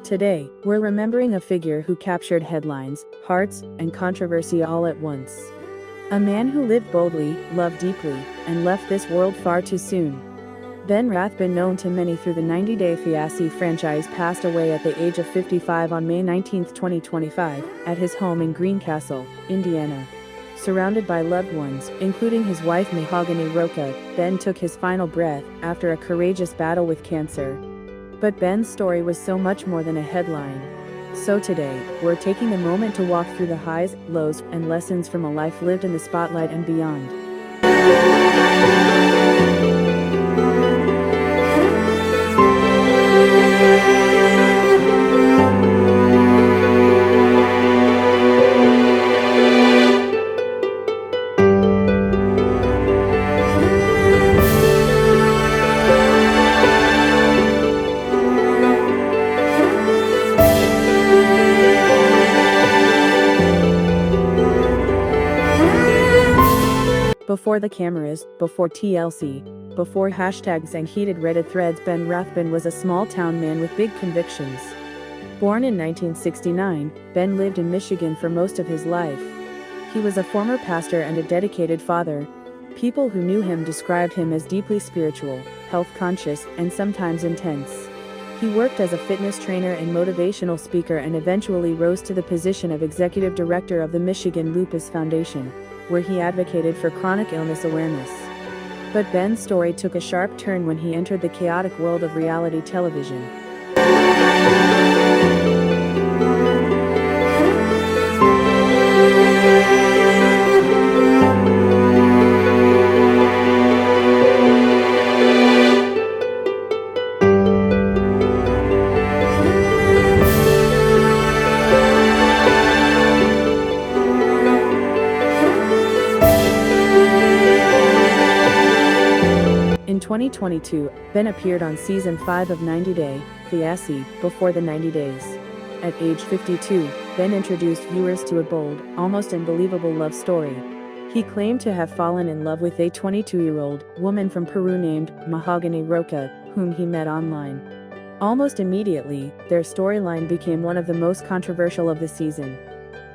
Today, we're remembering a figure who captured headlines, hearts, and controversy all at once. A man who lived boldly, loved deeply, and left this world far too soon. Ben Rathbun, known to many through the 90-Day Fiancé franchise, passed away at the age of 55 on May 19, 2025, at his home in Greencastle, Indiana. Surrounded by loved ones, including his wife Mahogany Roca, Ben took his final breath after a courageous battle with cancer. But Ben's story was so much more than a headline. So today, we're taking a moment to walk through the highs, lows, and lessons from a life lived in the spotlight and beyond. Before the cameras, before TLC, before hashtags and heated Reddit threads, Ben Rathbun was a small-town man with big convictions. Born in 1969, Ben lived in Michigan for most of his life. He was a former pastor and a dedicated father. People who knew him described him as deeply spiritual, health-conscious, and sometimes intense. He worked as a fitness trainer and motivational speaker and eventually rose to the position of executive director of the Michigan Lupus Foundation, where he advocated for chronic illness awareness. But Ben's story took a sharp turn when he entered the chaotic world of reality television. In 2022, Ben appeared on Season 5 of 90-Day Fiancé, Before the 90 Days. At age 52, Ben introduced viewers to a bold, almost unbelievable love story. He claimed to have fallen in love with a 22-year-old woman from Peru named Mahogany Roca, whom he met online. Almost immediately, their storyline became one of the most controversial of the season.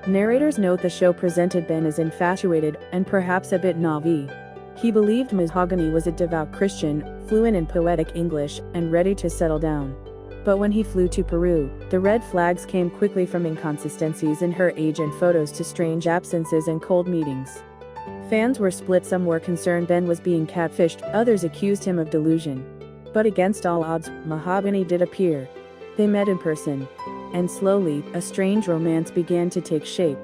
Narrators note the show presented Ben as infatuated and perhaps a bit naive. He believed Mahogany was a devout Christian, fluent in poetic English, and ready to settle down. But when he flew to Peru, the red flags came quickly, from inconsistencies in her age and photos to strange absences and cold meetings. Fans were split. Some were concerned Ben was being catfished, others accused him of delusion. But against all odds, Mahogany did appear. They met in person. And slowly, a strange romance began to take shape.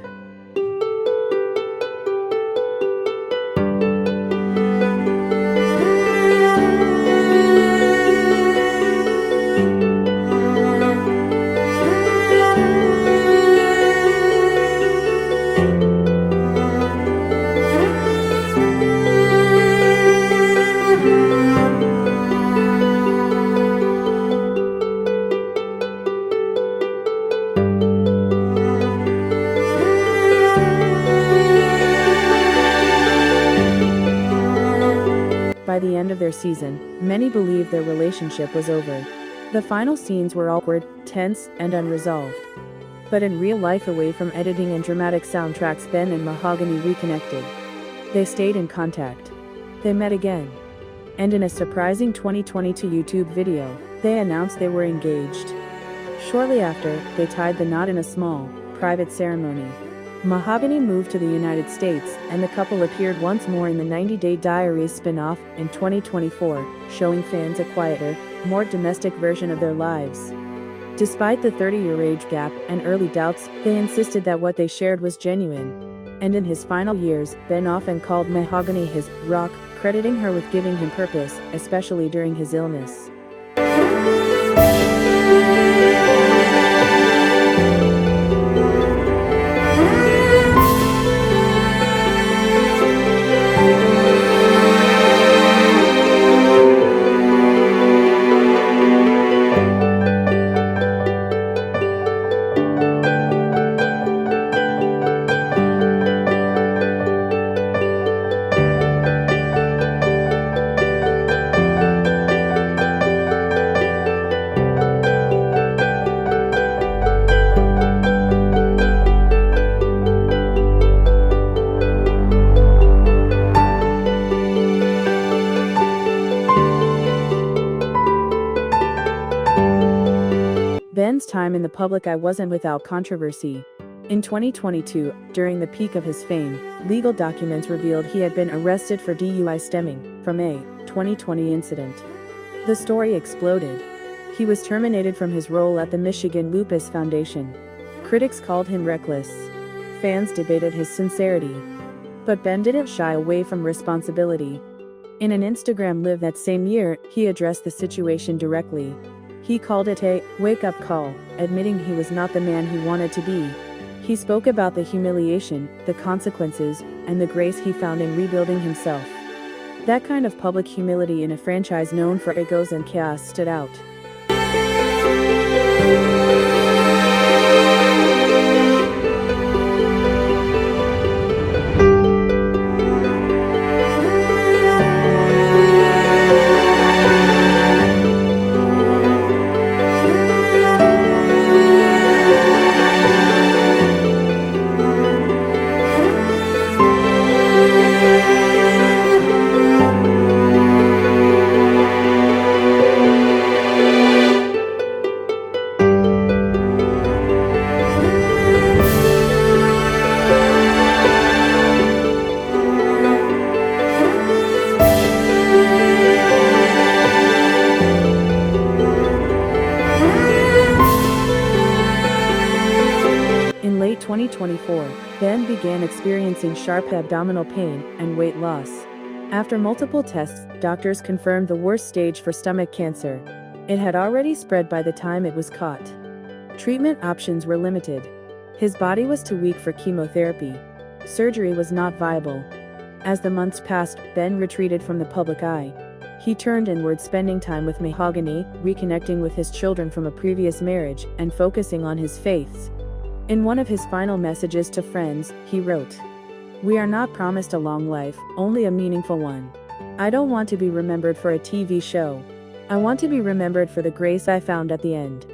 By the end of their season, many believed their relationship was over. The final scenes were awkward, tense, and unresolved. But in real life, away from editing and dramatic soundtracks, Ben and Mahogany reconnected. They stayed in contact. They met again. And in a surprising 2022 YouTube video, they announced they were engaged. Shortly after, they tied the knot in a small, private ceremony. Mahogany moved to the United States, and the couple appeared once more in the 90-Day Diaries spin-off in 2024, showing fans a quieter, more domestic version of their lives. Despite the 30-year age gap and early doubts, they insisted that what they shared was genuine. And in his final years, Ben often called Mahogany his rock, crediting her with giving him purpose, especially during his illness. time in the public eye wasn't without controversy. In 2022, during the peak of his fame, legal documents revealed he had been arrested for DUI stemming from a 2020 incident. The story exploded. He was terminated from his role at the Michigan Lupus Foundation. Critics called him reckless. Fans debated his sincerity. But Ben didn't shy away from responsibility. In an Instagram Live that same year, he addressed the situation directly. He called it a wake-up call, admitting he was not the man he wanted to be. He spoke about the humiliation, the consequences, and the grace he found in rebuilding himself. That kind of public humility in a franchise known for egos and chaos stood out. In late 2024, Ben began experiencing sharp abdominal pain and weight loss. After multiple tests, doctors confirmed the worst stage for stomach cancer. It had already spread by the time it was caught. Treatment options were limited. His body was too weak for chemotherapy. Surgery was not viable. As the months passed, Ben retreated from the public eye. He turned inward, spending time with Mahogany, reconnecting with his children from a previous marriage, and focusing on his faiths. In one of his final messages to friends, he wrote, "We are not promised a long life, only a meaningful one. I don't want to be remembered for a TV show. I want to be remembered for the grace I found at the end."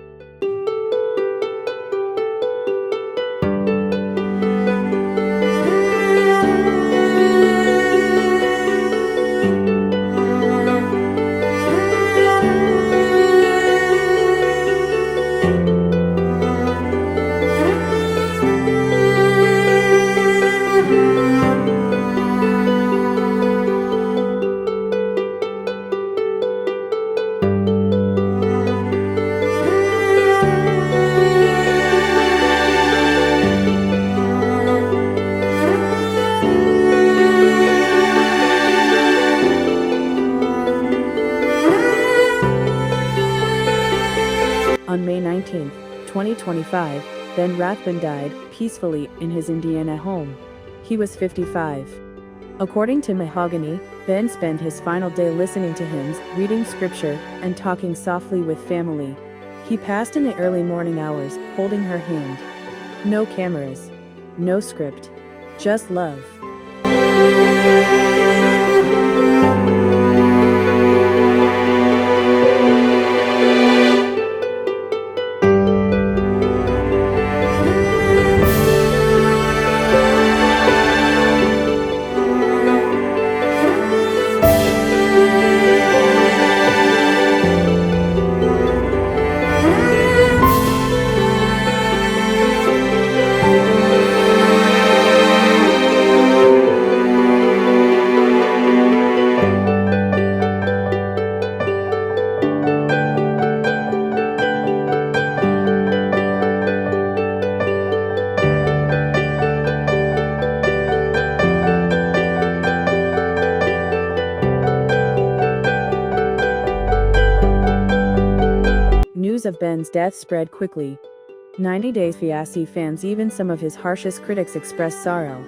On May 19, 2025, Ben Rathbun died peacefully in his Indiana home. He was 55. According to Mahogany, Ben spent his final day listening to hymns, reading scripture, and talking softly with family. He passed in the early morning hours, holding her hand. No cameras. No script. Just love. News of Ben's death spread quickly. 90 Day Fiancé fans, even some of his harshest critics, expressed sorrow.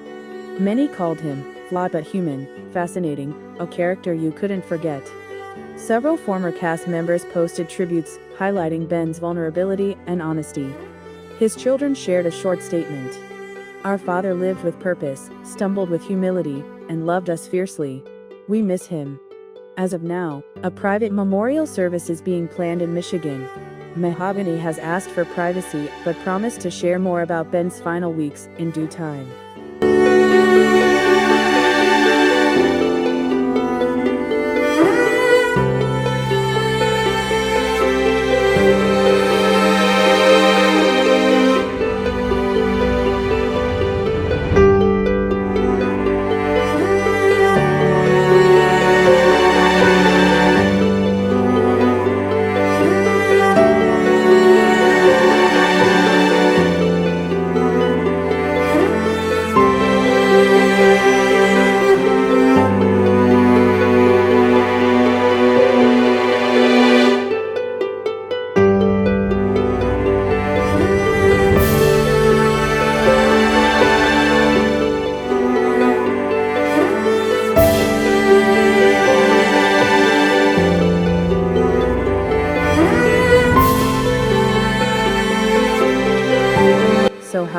Many called him flawed but human, fascinating, a character you couldn't forget. Several former cast members posted tributes, highlighting Ben's vulnerability and honesty. His children shared a short statement. "Our father lived with purpose, stumbled with humility, and loved us fiercely. We miss him." As of now, a private memorial service is being planned in Michigan. Mahogany has asked for privacy, but promised to share more about Ben's final weeks in due time.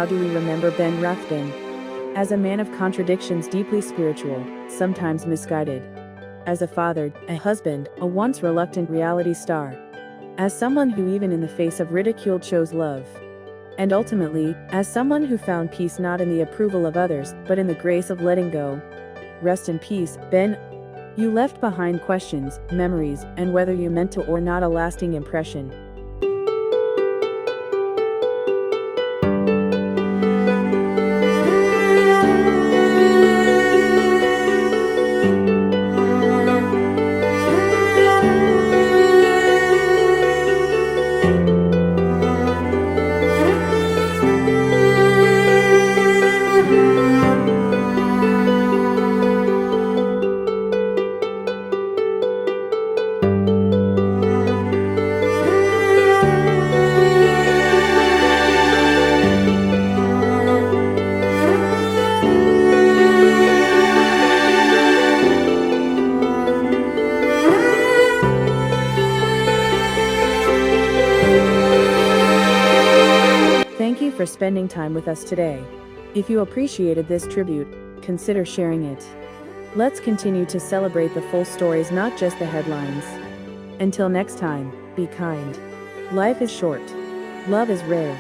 how do we remember Ben Rathbun? As a man of contradictions, deeply spiritual, sometimes misguided. As a father, a husband, a once reluctant reality star. As someone who even in the face of ridicule chose love. And ultimately, as someone who found peace not in the approval of others, but in the grace of letting go. Rest in peace, Ben. You left behind questions, memories, and whether you meant to or not, a lasting impression. Thank you for spending time with us today. If you appreciated this tribute, consider sharing it. Let's continue to celebrate the full stories, not just the headlines. Until next time, be kind. Life is short. Love is rare.